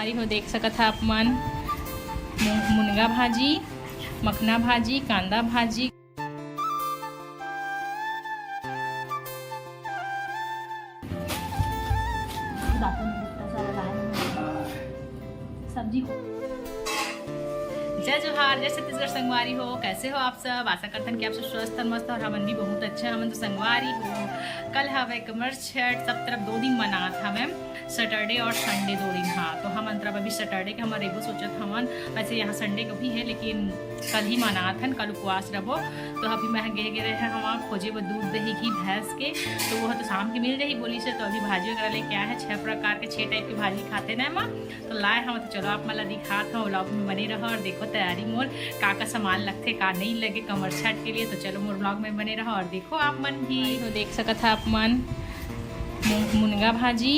संगवारी हो देख सकत आप मन मुनगा भाजी, मखना भाजी, कांदा भाजी, सब्जी। जय जोहार, जय छत्तीसगढ़ संगवारी हो। कैसे हो आप सब? आशा करते हैं कि आप सब स्वस्थ और मस्त और हमन भी बहुत अच्छा हमन तो संगवारी हो। कल हवे कमर्स छठ, सब तरफ 2 दिन मनात हमें, सैटरडे और संडे 2 दिन। हाँ तो हम तरफ अभी सैटरडे के हमारे एगो सोचत हमन, वैसे यहाँ संडे को भी है लेकिन कल ही मनात हन, कल उपवास रहो। तो अभी मैं गे रहे हैं हम खोजे वो दूध दही घी भैंस के, तो वो तो शाम की मिल रही बोली से। तो अभी भाजी वगैरह लेके आए हैं, 6 प्रकार के 6 टाइप की भाजी खाते ना माँ, तो लाए हम। तो चलो आप मतलब दिखात हूँ, व्लॉग में बने रहो और देखो तैयारी मोर का सामान लगते का नहीं लगे कमर छठ के लिए। तो चलो मोर ब्लॉग में बने रहो और देखो आप मन भी। तो देख सकत है आप मन मुनगा भाजी,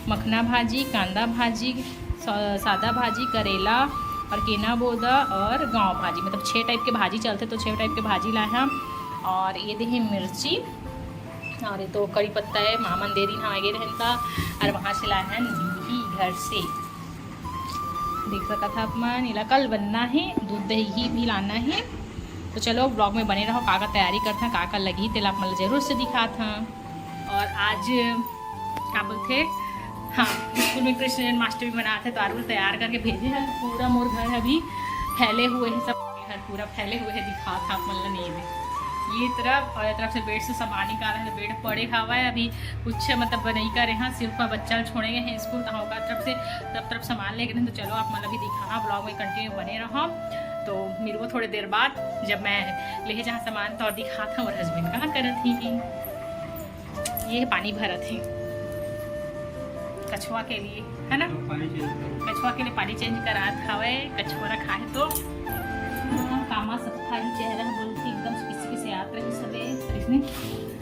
मखना भाजी, कांदा भाजी, सादा भाजी, करेला और केना बोदा और गाँव भाजी, मतलब 6 टाइप के भाजी चलते, तो 6 टाइप के भाजी लाए हम। और ये देखिए मिर्ची, और ये तो कड़ी पत्ता है, मामन दे दी आगे रहता, और वहाँ से लाए हैं घी घर से। देख सकता था आप मन, इला कल बनना है, दूध दही भी लाना है। तो चलो ब्लॉग में बने रहो, का तैयारी करते हैं, का लगी तेल आप मतलब जरूर से दिखा था। और आज क्या बोलते, हाँ स्कूल में कृष्ण जन्माष्टमी मना थे, तो आरू तैयार करके भेजे हैं। पूरा मोर घर अभी फैले हुए हैं, सब घर पूरा फैले हुए हैं, दिखा था मतलब नहीं में ये तरफ और ये तरफ से बेड से सामान निकाल रहे हैं। बेड पड़े हवा है, अभी कुछ मतलब नहीं करे हैं, सिर्फ बच्चा छोड़ेंगे हैं स्कूल, तो होगा तरफ से तब तरफ सामान लेके। तो चलो आप मतलब भी दिखाना, ब्लॉग में कंटिन्यू बने रहो। तो मेरे को थोड़ी देर बाद जब मैं ले जहाँ सामान तो और दिखाता हूँ। और हस्बैंड कहाँ करत थी कि ये पानी भरत थी कछुआ के लिए, है ना, कछुआ के लिए पानी चेंज करा हवे। कछुआ रखा है तो कामा सफा ही चेहरा बोलती एकदम किसी से याद रही सबे इसने।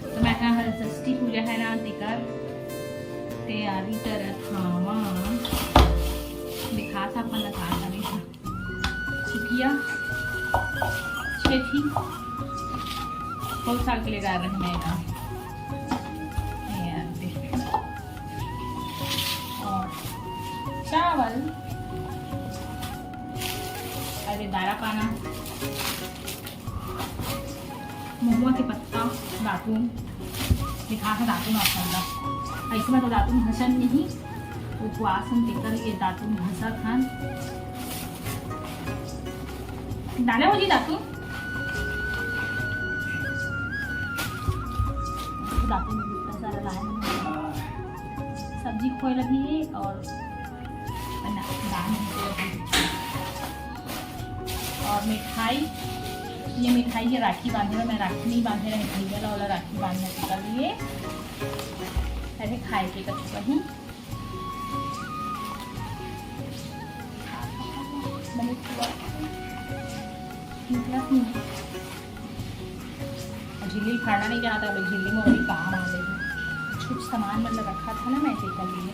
तो मैं हर षष्ठी पूजा है ना दिकर तैयारी करत हाँ दिखा था अपन लगा करी था चिकिया छेठी बहुत साल के लिए डाल रहे हैं और चावल, अरे दारा पाना, महुआ के पत्ता, दातून दिखा था, दातून आपका ऐसे में तो दातून घसन नहीं, उपवासन तेकर ये दातून घसा खान डाले हो जी दातून दातून इतना सारा लाया सब्जी खोए लगी है और और मिठाई, ये मिठाई है राखी बांधे रहा, मैं राखी नहीं बांधे रहा, मिठाई वाला राखी बांधने के लिए अरे खाए के कछु कहीं झिल्ली खाना नहीं जाता, झिल्ली में वही काम आ गई। कुछ सामान मतलब रखा था ना मैं इसे कर लिए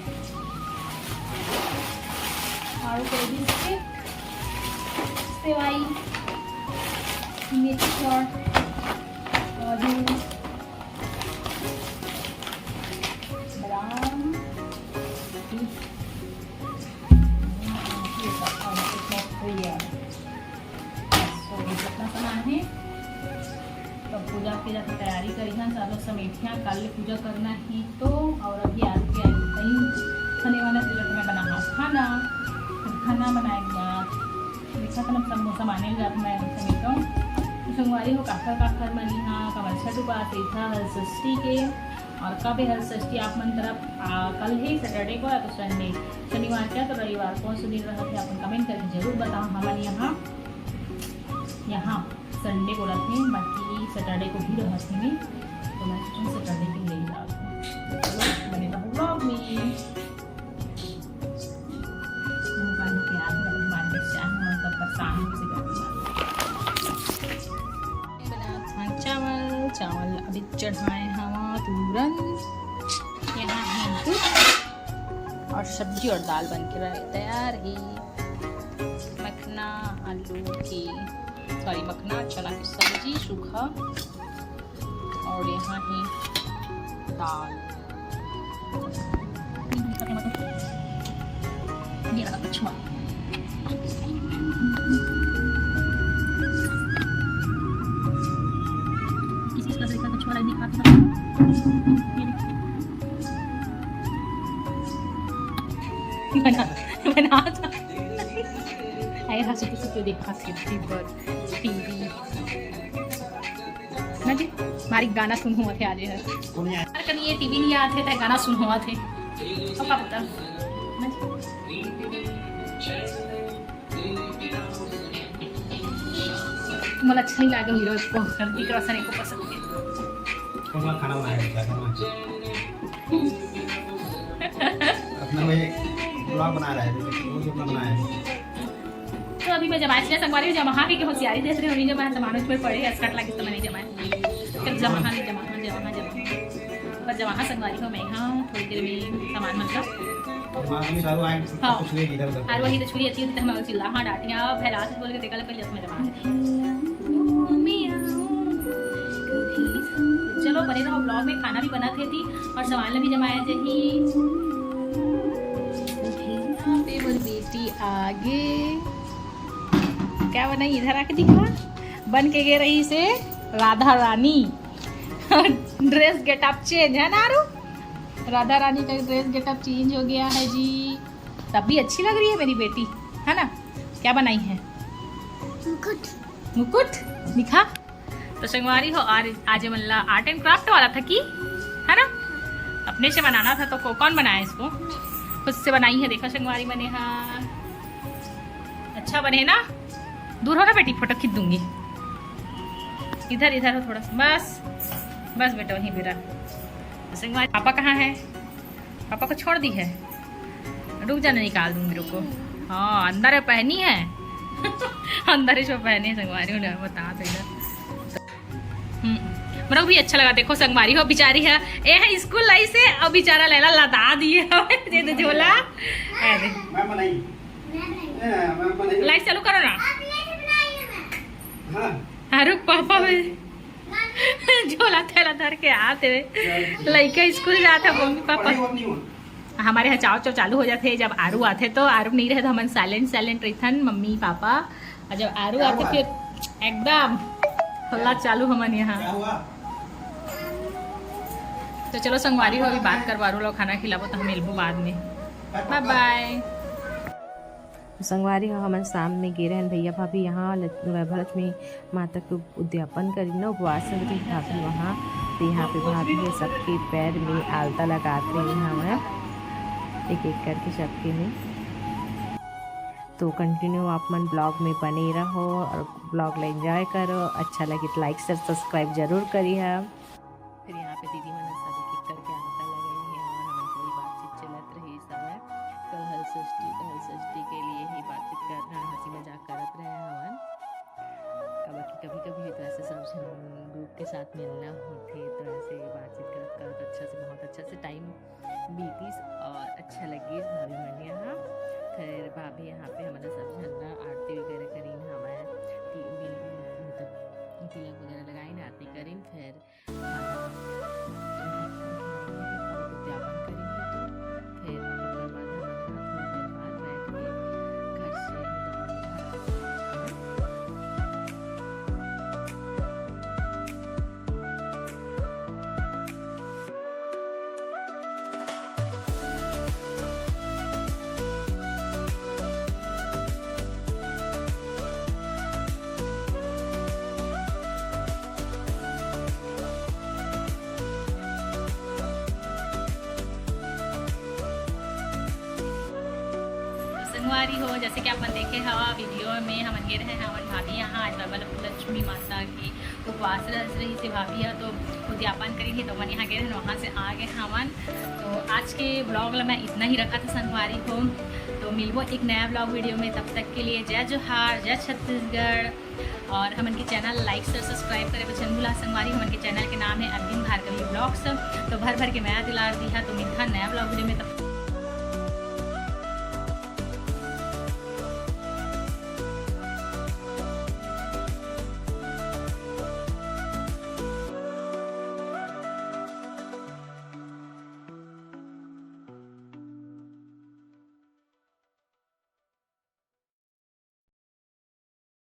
और सेवाई मिर्च और बादाम ये सब जितना सामान है। तो पूजा की जाती तैयारी करी है, सालों समेटियाँ कल पूजा करना है। तो और अभी आज के कहीं खाने वाला तिलक में बना खाना, खाना बनाए देखा था सब सामान्य जात मैं समेटा संगवारी हो काखर मनी हाँ कमर छठ उपास था हर षष्ठी के। और कब है हर षष्ठी आप मन तरफ कल ही सैटरडे को या तो संडे, शनिवार क्या तो रविवार कौन से दिन रहा थे अपन कमेंट करके जरूर बताओ। हमारे यहाँ संडे को रखे, बाकी सैटरडे को भी रहा थे, तो मैं सोचूँ सैटरडे के लिए चलो बने रहो ब्लॉग में। चावल अभी चढ़ाए हवा तुरंत, यहाँ है दूध और सब्जी और दाल बन के रहे तैयार ही। मखना आलू की मखना चना की सब्जी सूखा, और यहाँ ही दाल। ये रहा कछुआ। किसी का देखा कछुआ लाइक दिखाता बना बना ऐसा सुते सुते देखा टीवी ना जी मारी गाना सुन हुआ थे आज है कल ये टीवी नहीं आते थे गाना सुन हुआ थे अब का पता मला अच्छा नहीं लगा हीरो इसको ऋतिक रोशन को पसंद है कौन खाना बनाया क्या करना अपना में ब्लॉग बना रहा है वो जो बनाया है तो अभी मैं जमाए इसलिए संगवारी जमा के होशियारी देख रही हूँ जब मैं सामानों में पड़े अस्कट लगे तो मैंने जमाए फिर जमा पर जमा संगवारी हो मैं हाँ थोड़ी देर में सामान मतलब हाँ और वही तो छुरी अच्छी होती है हम चिल्ला हाँ डांटियाँ फैला से बोल के देखा पहले उसमें जमा चलो बने रहो ब्लॉग में खाना भी बना थी और सामान भी जमाया चाहिए बेटी आगे क्या बनाई इधर आके दिखा बन के गए रही से Radha Rani dress getup change है ना आरू राधा रानी का ड्रेस गेटअप चेंज हो गया है जी तब भी अच्छी लग रही है मेरी बेटी है ना क्या बनाई है मुकुट दिखा तो संगवारी हो आज मल्ला आर्ट एंड क्राफ्ट वाला था कि है ना अपने से बनाना था तो कौन बनाया इसको खुद से बनाई है देखो संगवारी बने हाँ अच्छा बने ना दूर हो ना बेटी फोटो खींच दूंगी इधर इधर हो थोड़ा बस बस बेटा वहीं मेरा संगवारी पापा कहाँ है पापा को छोड़ दी है रुक जाने निकाल दूंगी मेरे को हाँ अंदर है पहनी है अंदर ही जो पहने संगवारी बता तो इधर मेरे को भी अच्छा लगा देखो संगवारी हो बेचारी है ए है स्कूल लाई से अब बेचारा लैला लदा दिए दे दे झोला लाइट चालू करो ना हाँ रुक पापा झोला थैला धर के आते लड़के स्कूल जाते मम्मी पापा हमारे यहाँ चाव चाव चालू हो जाते जब आरू आते तो आरू नहीं रहे तो हम साइलेंट रहथन मम्मी पापा और जब आरू आते फिर एकदम हल्ला चालू हमारे यहाँ तो चलो संगवारी हो अभी बात करवा रो खाना खिलाबो तो हम मिलबो बाद में बाय बाय संगवारी हो हमारे सामने गे रहन भैया भाभी यहाँ वैभवलक्ष्मी माता के उद्यापन करी ना उपवास में भाभी वहाँ तो यहाँ पे भाभी है सबके पैर में आलता लगाते हैं यहाँ एक एक करके सबके में तो कंटिन्यू आप मन ब्लॉग में बने रहो और ब्लॉग ला एंजॉय करो अच्छा लगे तो लाइक से सब्सक्राइब जरूर करिए फिर यहाँ पे दीदी मन सब एक करके आलता लगाई है और हमारी थोड़ी बातचीत चलत रही समय कल हल षष्ठी के लिए ही बातचीत कर रहा हंसी मजाक करत रहे हवन कभी कभी तो ऐसे सब ग्रुप के साथ मिलना होते तो ऐसे बातचीत करत अच्छा से बहुत अच्छा से टाइम बीती और अच्छा लगे भाभी मन यहाँ फिर भाभी यहाँ पे हमारा सब झंडा आरती वगैरह करी हमारे तिलक वगैरह लगाई ना आरती करी फिर उद्यापन करेंगे तो फिर बाद बैठ के घर से संगवारी हो जैसे कि अपन देखे हवा वीडियो में हम गे रहे हमारी भाभी यहाँ आज वैभवलक्ष्मी माता की उपवास रही से भाभी है तो उद्यापन करी थी तो मन यहाँ गए वहाँ से आ गए हमन तो आज के ब्लॉग में मैं इतना ही रखा था संगवारी हो तो मिलबो एक नया ब्लॉग वीडियो में तब तक के लिए जय जोहार जय छत्तीसगढ़ और हमन के चैनल लाइक से सब्सक्राइब करे बचन भूला संगवारी हमन के चैनल के नाम है अरविंद भार्गवी ब्लॉग्स तो भर भर के नया दिलार दी है तो मिलता नया ब्लॉग वीडियो में तब